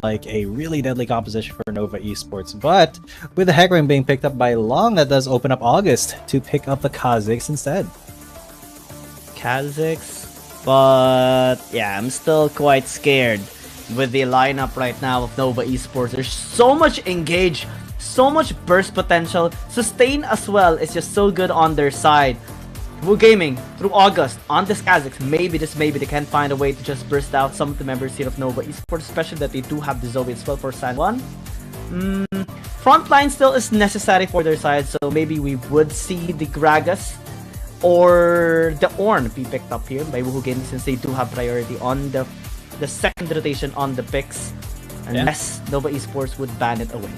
like a really deadly composition for Nova Esports. But with the Hecarim being picked up by Long, that does open up August to pick up the Kha'Zix instead. Kha'Zix, but yeah, I'm still quite scared with the lineup right now of Nova Esports. There's so much engage, so much burst potential. Sustain as well is just so good on their side. Wu Gaming through August on this Kha'Zix. Maybe they can find a way to just burst out some of the members here of Nova Esports, especially that they do have the Zoe as well for San Juan. Frontline still is necessary for their side, so maybe we would see the Gragas or the Ornn be picked up here by Woohoo Gaming, since they do have priority on the second rotation on the picks, unless Nova Esports would ban it away.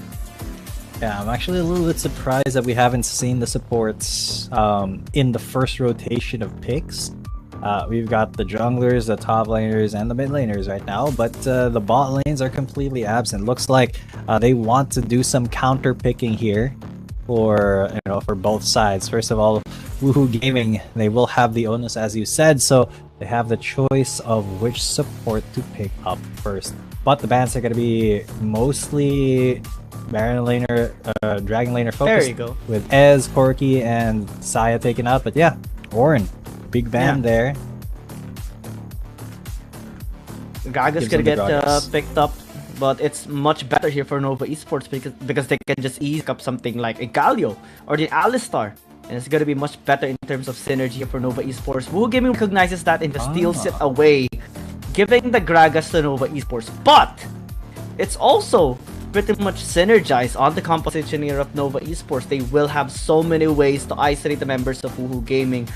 Yeah, I'm actually a little bit surprised that we haven't seen the supports in the first rotation of picks. We've got the junglers, the top laners, and the mid laners right now, but the bot lanes are completely absent. Looks like they want to do some counter picking here for both sides. First of all, Woohoo Gaming, they will have the onus, as you said, so they have the choice of which support to pick up first. But the bans are going to be mostly Baron laner, Dragon laner focused. There you go. With Ez, Corki, and Saya taken out. But yeah, Ornn, big ban there. Gaga's gonna get picked up, but it's much better here for Nova Esports because they can just ease up something like a Galio or the Alistar. And it's gonna be much better in terms of synergy for Nova Esports. Woohoo Gaming recognizes that and just steals it away, giving the Gragas to Nova Esports. But it's also pretty much synergized on the composition here of Nova Esports. They will have so many ways to isolate the members of Woohoo Gaming.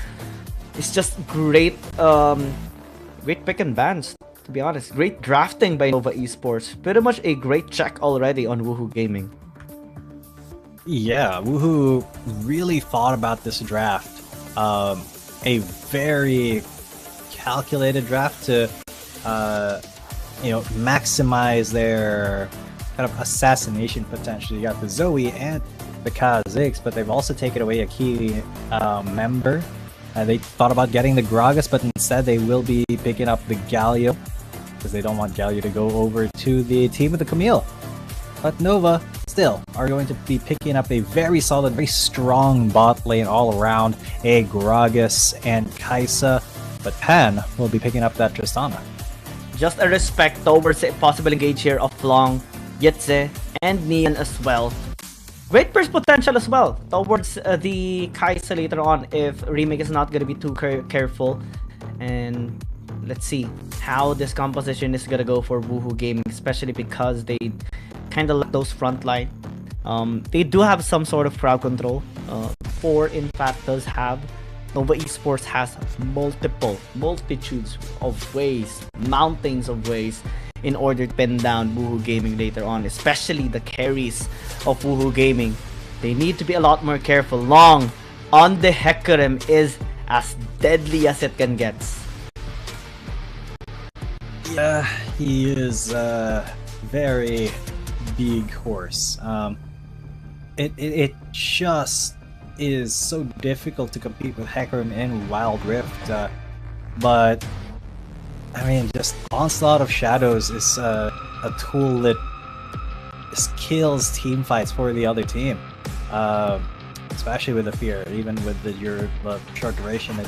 It's just great, great pick and bans, to be honest. Great drafting by Nova Esports. Pretty much a great check already on Woohoo Gaming. Yeah, Woohoo really thought about this draft. A very calculated draft to, maximize their kind of assassination potential. You got the Zoe and the Kha'Zix, but they've also taken away a key member. They thought about getting the Gragas, but instead they will be picking up the Galio, because they don't want Galio to go over to the team with the Camille. But Nova still are going to be picking up a very solid, very strong bot lane all around, a Gragas and Kai'Sa, but Pan will be picking up that Tristana. Just a respect towards a possible engage here of Long, Yitze, and Neon as well. Great burst potential as well towards the Kai'Sa later on if Remake is not going to be too careful. And let's see how this composition is going to go for Woohoo Gaming, especially because they kind of let those frontline. They do have some sort of crowd control. 4 in fact does have. Nova Esports has multitudes of ways, mountains of ways in order to pin down Woohoo Gaming later on, especially the carries of Woohoo Gaming. They need to be a lot more careful. Long on the Hecarim is as deadly as it can get. Yeah, he is a very big horse. It just is so difficult to compete with Hecarim in Wild Rift, but I mean, just Onslaught of Shadows is a tool that just kills team fights for the other team, especially with the fear. Even with your short duration,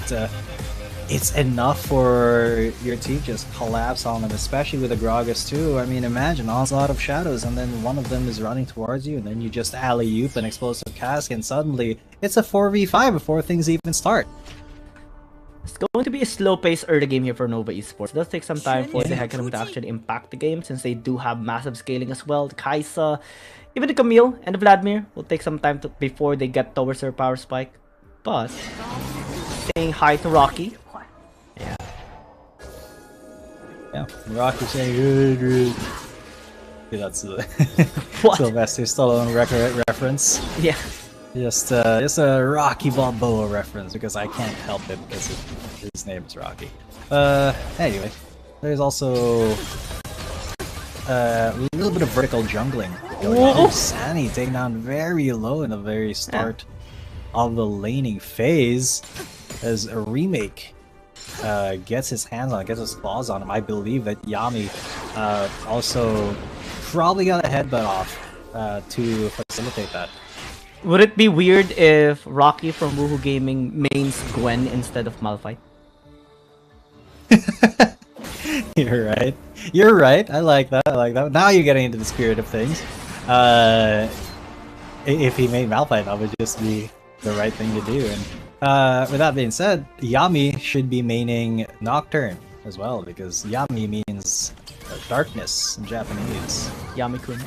it's enough for your team just collapse on them, especially with the Gragas too. I mean, imagine Onslaught of Shadows and then one of them is running towards you and then you just alley-oop an explosive cask and suddenly it's a 4v5 before things even start. It's going to be a slow pace early game here for Nova Esports. It does take some time for the Hecarim to actually impact the game, since they do have massive scaling as well. The Kai'Sa, even the Camille and the Vladimir will take some time before they get towards their power spike. But saying hi to Rocky. Yeah, Rocky saying good. That's Sylvester Stallone reference. Yeah. Just a Rocky Balboa reference because I can't help it because his name is Rocky. Anyway, there's also a little bit of vertical jungling going on. Sunny taking down very low in the very start of the laning phase as a Remake gets his hands on, gets his claws on him. I believe that Yami also probably got a headbutt off to facilitate that. Would it be weird if Rocky from Woohoo Gaming mains Gwen instead of Malphite? You're right. You're right. I like that. I like that. Now you're getting into the spirit of things. If he made Malphite, that would just be the right thing to do. And with that being said, Yami should be maining Nocturne as well, because Yami means darkness in Japanese. Yami-kun.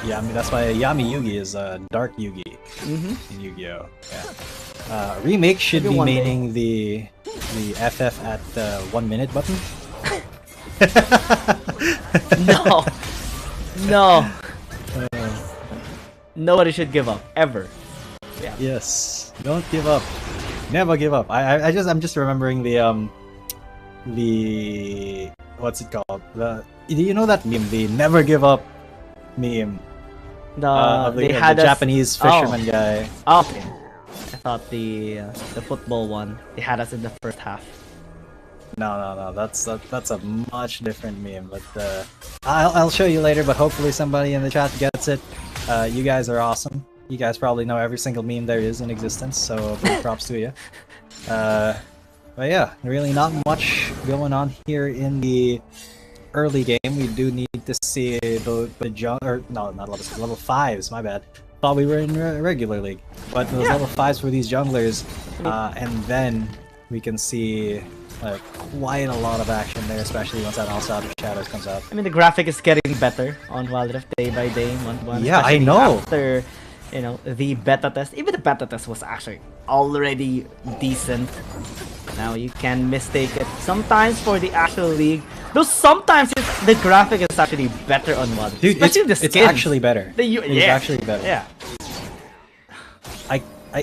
Yami, that's why Yami Yugi is Dark Yugi in Yu-Gi-Oh! Yeah. Remake should be maining the FF at 1 minute button. No! No! Nobody should give up, ever. Yeah. Yes, don't give up. Never give up. I'm just remembering the what's it called? You know that meme, the never give up meme. The Japanese fisherman guy. Oh, okay. I thought the football one. They had us in the first half. No. That's a much different meme. But I'll show you later. But hopefully somebody in the chat gets it. You guys are awesome. You guys probably know every single meme there is in existence. So big props to you. But yeah, really not much going on here in the early game. We do need to see the level 5s, my bad. Thought we were in regular league. But those level 5s for these junglers, and then we can see quite a lot of action there, especially once that All-Star Shadows comes out. I mean, the graphic is getting better on Wild Rift day by day, month by month. Yeah, I know. After, you know, the beta test, even the beta test was actually already decent. Now you can mistake it sometimes for the actual league. Though sometimes the graphic is actually better on Wild Rift. Dude, it's actually better. It's actually better. Yeah.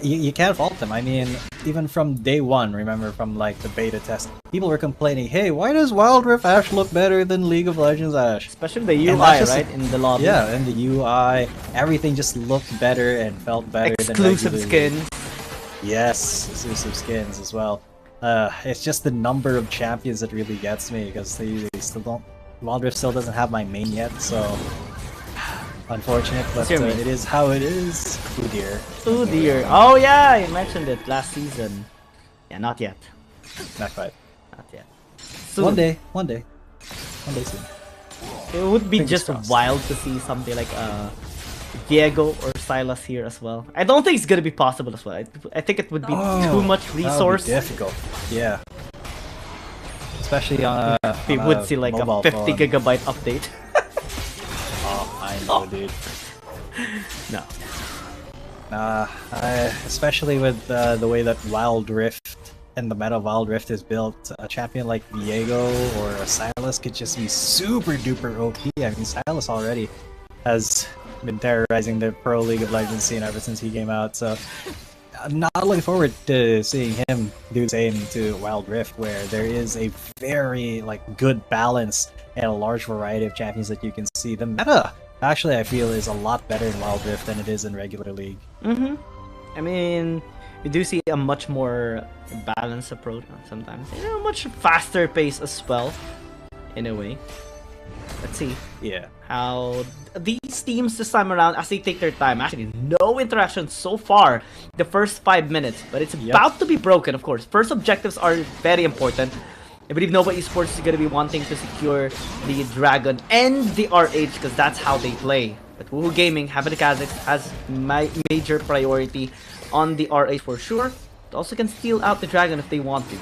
You can't fault them. I mean, even from day one, remember from like the beta test, people were complaining, hey, why does Wild Rift Ash look better than League of Legends Ash? Especially the UI, right? In the lobby. Yeah, and the UI, everything just looked better and felt better than exclusive skins. Yes, exclusive skins as well. It's just the number of champions that really gets me, because they still don't... Wild Rift still doesn't have my main yet, so... Unfortunate, but it is how it is. Oh dear. Oh dear. Oh yeah, you mentioned it last season. Yeah, not yet. Not quite. Not yet. Soon. One day soon. It would be just wild to see something like Diego or Silas here as well. I don't think it's gonna be possible as well. I think it would be too much resource. That would be difficult. Yeah. Especially on we would see like a 50 gigabyte update. I know, dude. No. Especially with the way that Wild Rift and the meta of Wild Rift is built, a champion like Diego or a Silas could just be super duper OP. I mean, Silas already has been terrorizing the Pro League of Legends scene ever since he came out, so I'm not looking forward to seeing him do the same to Wild Rift, where there is a very good balance and a large variety of champions that you can see. The meta, actually, I feel is a lot better in Wild Rift than it is in regular League. I mean, we do see a much more balanced approach sometimes. You know, much faster pace as well, in a way. Let's see. Yeah. How these teams this time around, as they take their time, actually no interaction so far the first 5 minutes, but it's about to be broken, of course. First objectives are very important. I believe Nova Esports is going to be wanting to secure the Dragon and the RH, because that's how they play. But Woohoo Gaming, having the Kazakhs, has major priority on the RH for sure. They also can steal out the Dragon if they want to.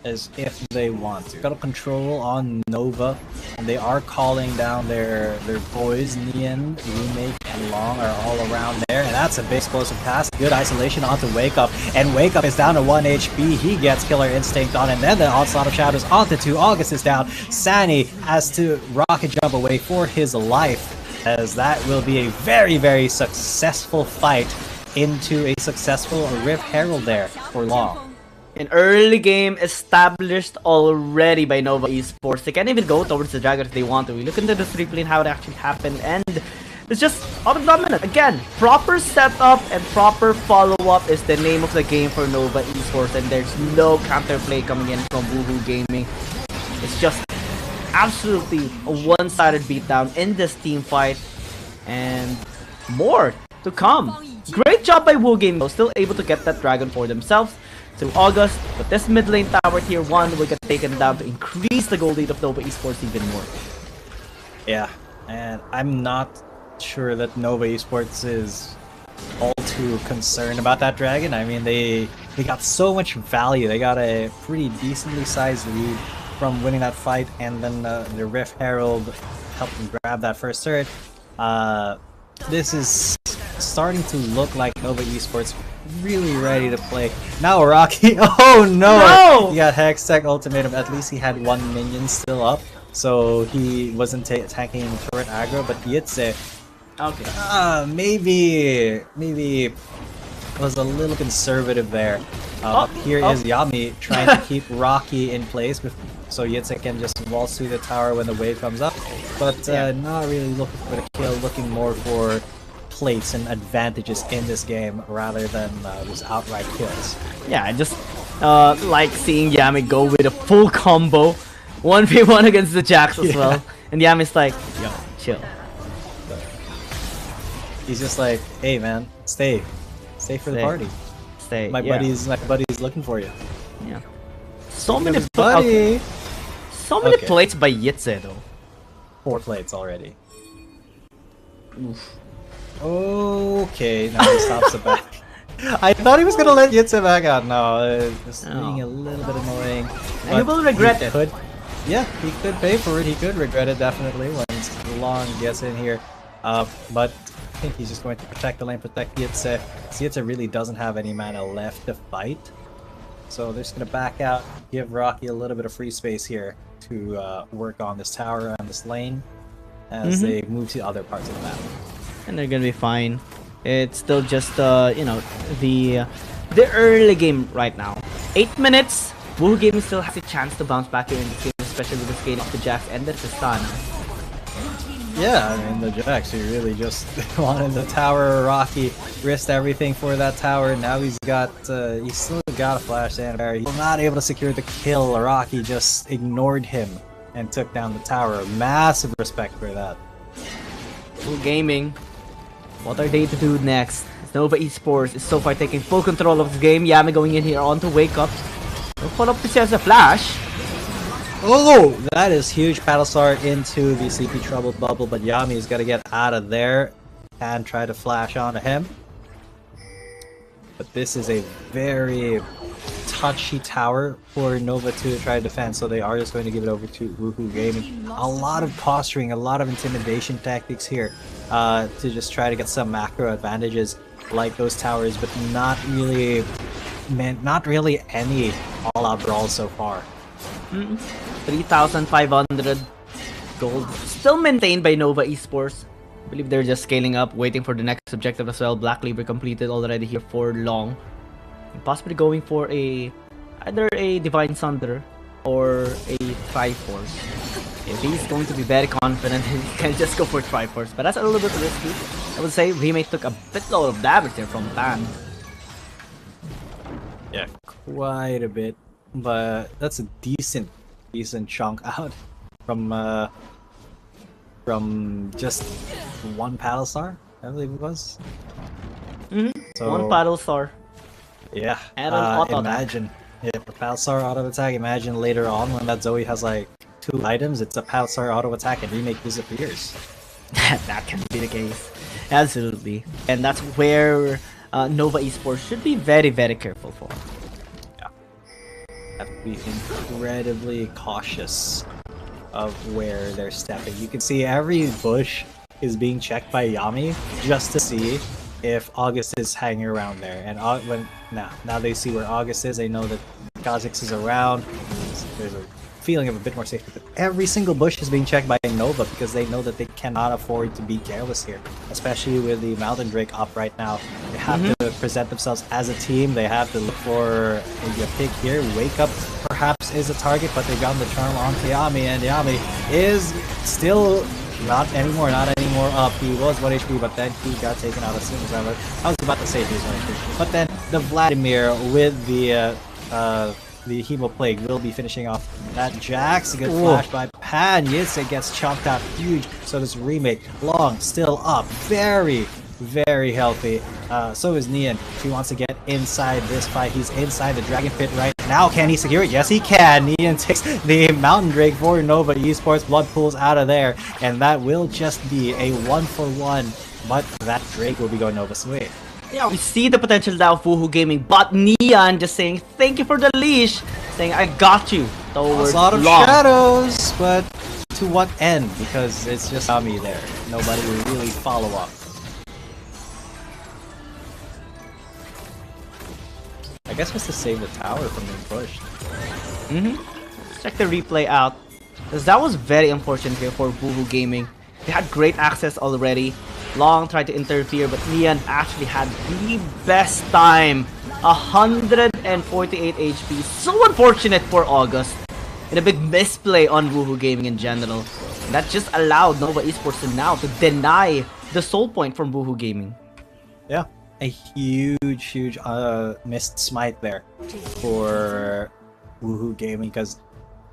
As if they want to. Got a control on Nova, and they are calling down their boys. Nian, Remake, and Long are all around there, and that's a big explosive pass. Good isolation onto Wake Up, and Wake Up is down to 1 HP. He gets Killer Instinct on, and then the Onslaught of Shadows onto 2. August is down. Sani has to rocket jump away for his life, as that will be a very, very successful fight into a successful Rift Herald there for Long. An early game established already by Nova Esports. They can't even go towards the Dragon if they want to. We look into the 3 lane, how it actually happened, and it's just auto-dominant. Again, proper setup and proper follow-up is the name of the game for Nova Esports, and there's no counterplay coming in from Woohoo Gaming. It's just absolutely a one-sided beatdown in this team fight, and more to come. Great job by Wu Game though, still able to get that dragon for themselves through August, but this mid lane tower tier 1 will get taken down to increase the goal lead of Nova Esports even more. Yeah, and I'm not sure that Nova Esports is all too concerned about that dragon. I mean, they got so much value. They got a pretty decently sized lead from winning that fight, and then the Rift Herald helped them grab that first turret. This is starting to look like Nova Esports really ready to play. Now Rocky, oh no! He got Hextech Ultimatum. At least he had one minion still up, so he wasn't attacking turret aggro, but Yitze, okay, maybe was a little conservative there. Here is Yami trying to keep Rocky in place, so Yitze can just waltz through the tower when the wave comes up, but not really looking for the kill, looking more for plates and advantages in this game rather than just outright kills. Yeah, I just like seeing Yami go with a full combo 1v1 against the Jax as well, and Yami's like, yo, chill. He's just like, hey man, stay for the party. Stay. My buddy's looking for you. Yeah. So many plates by Yitze though. 4 plates already. Oof. Okay, now he stops the back. I thought he was gonna let Yitze back out. No, it's being a little bit annoying. And he will regret it. Yeah, he could pay for it. He could regret it definitely once Long gets in here. But I think he's just going to protect the lane, protect Yitze. Yitze really doesn't have any mana left to fight, so they're just gonna back out, give Rocky a little bit of free space here to work on this tower and this lane as they move to other parts of the map. And they're gonna be fine. It's still just you know, the early game right now. 8 minutes. Wu Game still has a chance to bounce back here in the game, especially with the scaling of the Jax and the Tristana. Yeah, I mean, the Jax, he really just wanted the tower. Rocky risked everything for that tower. Now he's still got a flash and he's not able to secure the kill. Rocky just ignored him and took down the tower. Massive respect for that. Wu Gaming, what are they to do next? Nova Esports is so far taking full control of the game. Yami going in here on to wake up. We'll follow up to see as a flash. Oh, that is huge. Battlestar into the CP Trouble bubble, but Yami's got to get out of there and try to flash onto him. But this is a very touchy tower for Nova to try to defend, so they are just going to give it over to Woohoo Gaming. A lot of posturing, a lot of intimidation tactics here to just try to get some macro advantages like those towers, but not really any all-out brawls so far. 3,500 gold still maintained by Nova Esports. I believe they're just scaling up, waiting for the next objective as well. Black Lever completed already here for Long, and possibly going for either a Divine Sunder or a Triforce. If he's going to be very confident, he can just go for Triforce, but that's a little bit risky. I would say Remake took a bit load of damage there from Pan. Yeah, quite a bit. But that's a decent chunk out from just one paddle star, I believe it was. So, one paddle star. Yeah. And an auto imagine if a paddle star auto attack. Imagine later on when that Zoe has like 2 items, it's a paddle star auto attack and Remake disappears. That can be the case. Absolutely. And that's where Nova Esports should be very, very careful for. Have to be incredibly cautious of where they're stepping. You can see every bush is being checked by Yami just to see if August is hanging around there. And now they see where August is, they know that Kha'Zix is around. There's a feeling of a bit more safety. But every single bush is being checked by Nova because they know that they cannot afford to be careless here, especially with the Mountain Drake up right now. They have to present themselves as a team. They have to look for maybe a pick here. Wake Up perhaps is a target, but they've gotten the charm onto Yami, and Yami is still not anymore up. He was 1 HP, but then he got taken out as soon as I was about to say he was 1 HP. But then the Vladimir with the the Hemo Plague will be finishing off that Jax. A good flash by Pan. Yitze gets chopped out huge. So does Remake. Long still up. Very, very healthy. So is Nian. He wants to get inside this fight. He's inside the Dragon Pit right now. Can he secure it? Yes, he can. Nian takes the Mountain Drake for Nova Esports. Blood pools out of there. And that will just be a 1-for-1. But that Drake will be going Nova's way. Yeah, we see the potential now of Woohoo Gaming, but Nian just saying thank you for the leash, saying I got you towards a lot of Long. shadows, but to what end? Because it's just Ami there. Nobody will really follow up. I guess was to save the tower from being pushed. Check the replay out, because that was very unfortunate here for Woohoo Gaming. They had great access already. Long tried to interfere, but Nian actually had the best time. 148 HP. So unfortunate for August. And a big misplay on Woohoo Gaming in general. And that just allowed Nova Esports to now to deny the soul point from Woohoo Gaming. Yeah, a huge missed smite there for Woohoo Gaming, because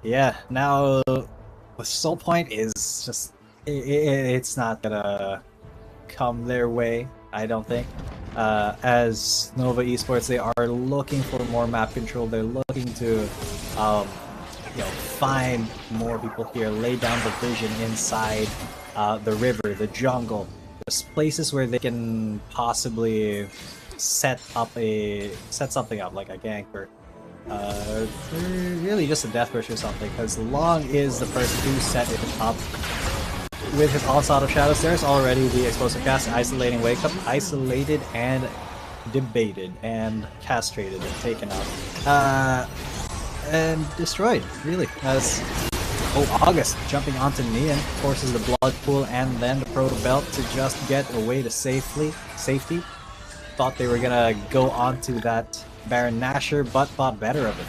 yeah, now the soul point is just it's not gonna come their way, I don't think. As Nova Esports, they are looking for more map control. They're looking to find more people here, lay down the vision inside the river, the jungle. There's places where they can possibly set something up, like a gank or really just a death push or something, because Long is the person who set it up. With his onslaught of shadows, there's already the explosive cast, isolating Wake Up, isolated and debated and castrated and taken out. And destroyed, really. As August jumping onto Nian, forces the blood pool and then the proto belt to just get away to safety. Thought they were gonna go onto that Baron Nashor, but thought better of it.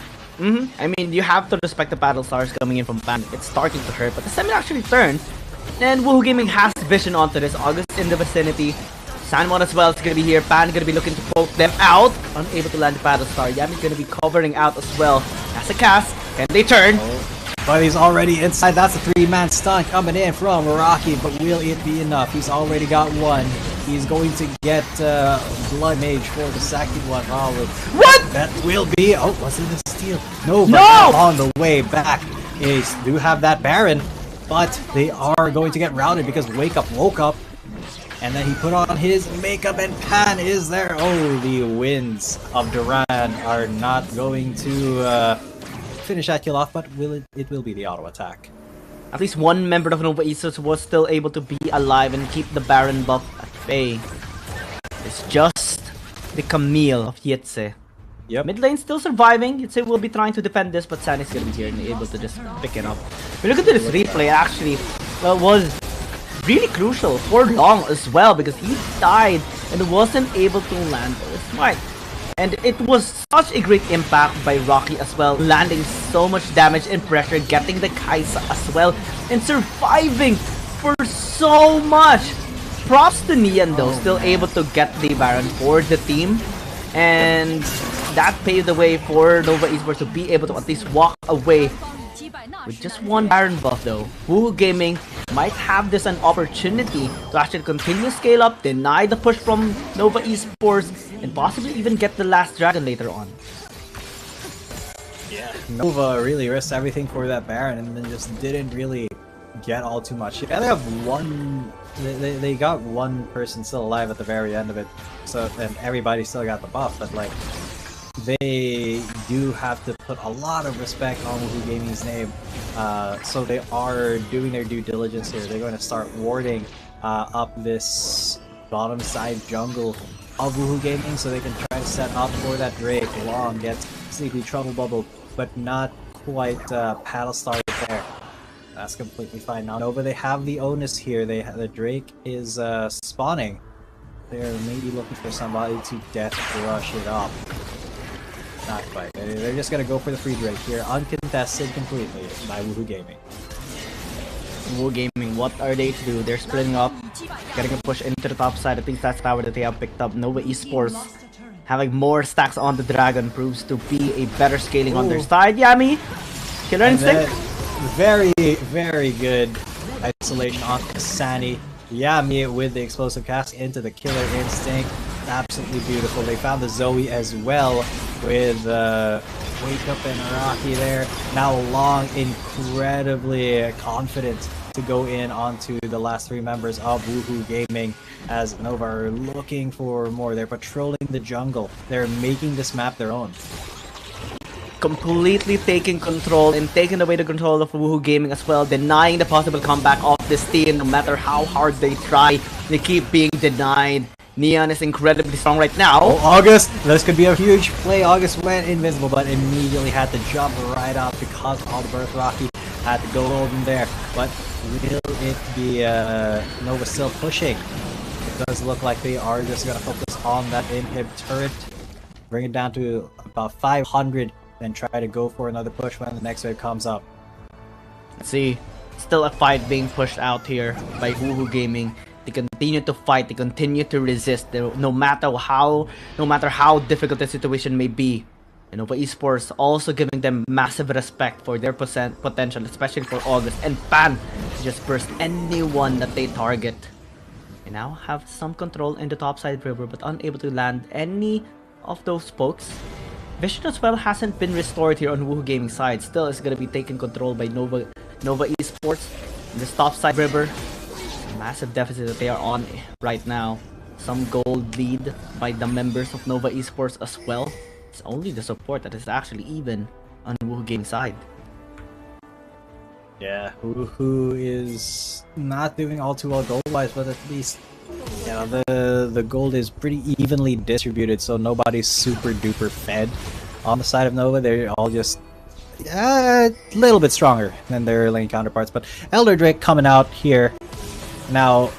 I mean, you have to respect the battle stars coming in from Pan. It's starting to hurt, but the semi actually turned. And Woohoo Gaming has vision onto this. August in the vicinity. Sanmon as well is gonna be here. Pan gonna be looking to poke them out. Unable to land the battle star. Yami's gonna be covering out as well. Has a cast. Can they turn? But he's already inside. That's a 3-man stun coming in from Rocky. But will it be enough? He's already got one. He's going to get Blood Mage for the second one. Probably. What? That will be. Oh, was it a steal? No, but No! on the way back. They do have that Baron. But they are going to get routed because Wake Up woke up. And then he put on his makeup and Pan is there. Oh, the winds of Duran are not going to finish that kill off, but it will be the auto attack. At least one member of Nova Esports was still able to be alive and keep the Baron buff at bay. It's just the Camille of Yitze. Yep. Mid lane still surviving. Yitze will be trying to defend this, but San is gonna be here and able to just pick it up. We look at this replay, actually was really crucial for Long as well, because he died and wasn't able to land the smite. And it was such a great impact by Rocky as well, landing so much damage and pressure, getting the Kaisa as well, and surviving for so much. Props to Nian though, still able to get the Baron for the team. And that paved the way for Nova Esports to be able to at least walk away with just one Baron buff though. Woohoo Gaming might have this an opportunity to actually continue scale up, deny the push from Nova Esports, and possibly even get the last dragon later on. Yeah, Nova really risked everything for that Baron and then just didn't really get all too much. Yeah, they have one. They got one person still alive at the very end of it, so and everybody still got the buff. But like, they do have to put a lot of respect on Woohoo Gaming's name. So they are doing their due diligence here. They're going to start warding up this bottom side jungle of Woohoo Gaming, so they can try to set up for that Drake. Long gets Sleepy Trouble Bubble, but not quite Paddle Star there. That's completely fine. Now Nova, they have the onus here. The Drake is spawning. They're maybe looking for somebody to death rush it up. Not quite. They're just gonna go for the free Drake here, uncontested completely by Woohoo Gaming. Woohoo Gaming, what are they to do? They're splitting up, getting a push into the top side. I think that's tower that they have picked up. Nova Esports Having more stacks on the Dragon proves to be a better scaling on their side. Yami, Killer Instinct. Very, very good isolation on Kasani. Yami with the explosive cast into the Killer Instinct. Absolutely beautiful. They found the Zoe as well with Wake Up and Rocky there. Now Long incredibly confident to go in onto the last 3 members of Woohoo Gaming as Nova are looking for more. They're patrolling the jungle. They're making this map their own. Completely taking control and taking away the control of Woohoo Gaming as well, denying the possible comeback of this team. No matter how hard they try, they keep being denied. Neon is incredibly strong right now. Oh, August! This could be a huge play. August went invisible, but immediately had to jump right off because of all the birth. Rocky had to go golden there. But will it be Nova still pushing? It does look like they are just going to focus on that inhib turret. Bring it down to about 500. Then try to go for another push when the next wave comes up. Let's see. Still a fight being pushed out here by Woohoo Gaming. They continue to fight, they continue to resist, no matter how difficult the situation may be. And Nova Esports also giving them massive respect for their potential, especially for August. And Pan just burst anyone that they target. They now have some control in the top side river, but unable to land any of those spokes. Vision as well hasn't been restored here on Woohoo Gaming side. Still is going to be taken control by Nova Esports in this top side river. Massive deficit that they are on right now. Some gold lead by the members of Nova Esports as well. It's only the support that is actually even on Woohoo Gaming side. Yeah, Woohoo is not doing all too well gold-wise, but at least the gold is pretty evenly distributed, so nobody's super duper fed on the side of Nova. They're all just a little bit stronger than their lane counterparts. But Elder Drake coming out here. Now,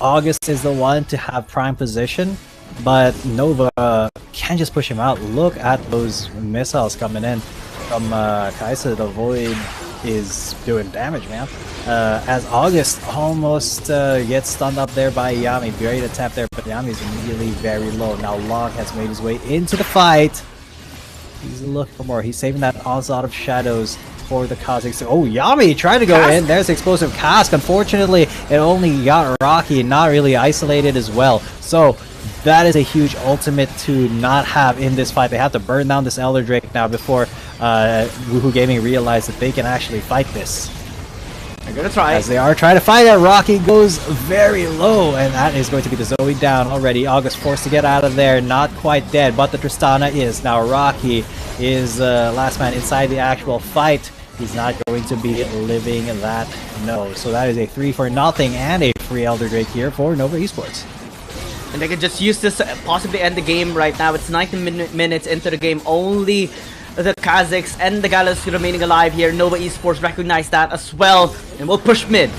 August is the one to have prime position, but Nova can't just push him out. Look at those missiles coming in from Kaisa. The Void is doing damage, man. As August almost gets stunned up there by Yami. Great attempt there, but Yami is immediately very low. Now Long has made his way into the fight. He's looking for more. He's saving that onslaught of shadows for the Kazakhs. Oh, Yami tried to go in. There's explosive cask. Unfortunately, it only got Rocky, not really isolated as well. So that is a huge ultimate to not have in this fight. They have to burn down this Elder Drake now before Woohoo Gaming realize that they can actually fight this. They're gonna try. As they are trying to fight it, Rocky goes very low, and that is going to be the Zoe down already. August forced to get out of there, not quite dead, but the Tristana is. Now Rocky is last man inside the actual fight. He's not going to be living that, no. So that is a 3-for-0 and a free Elder Drake here for Nova Esports. And they can just use this to possibly end the game right now. It's 19 minutes into the game. Only the Kazakhs and the Galas remaining alive here. Nova Esports recognize that as well and will push mid.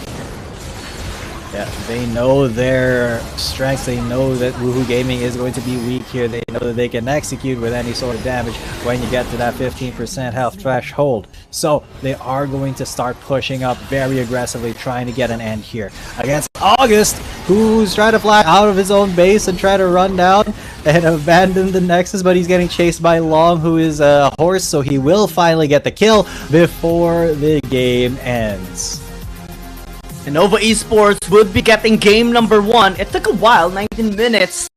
Yeah, they know their strengths. They know that Woohoo Gaming is going to be weak here. They know that they can execute with any sort of damage when you get to that 15% health threshold. So they are going to start pushing up very aggressively, trying to get an end here against August, who's trying to fly out of his own base and try to run down and abandon the Nexus, but he's getting chased by Long, who is a horse, so he will finally get the kill before the game ends. And Nova Esports would be getting game number 1. It took a while, 19 minutes.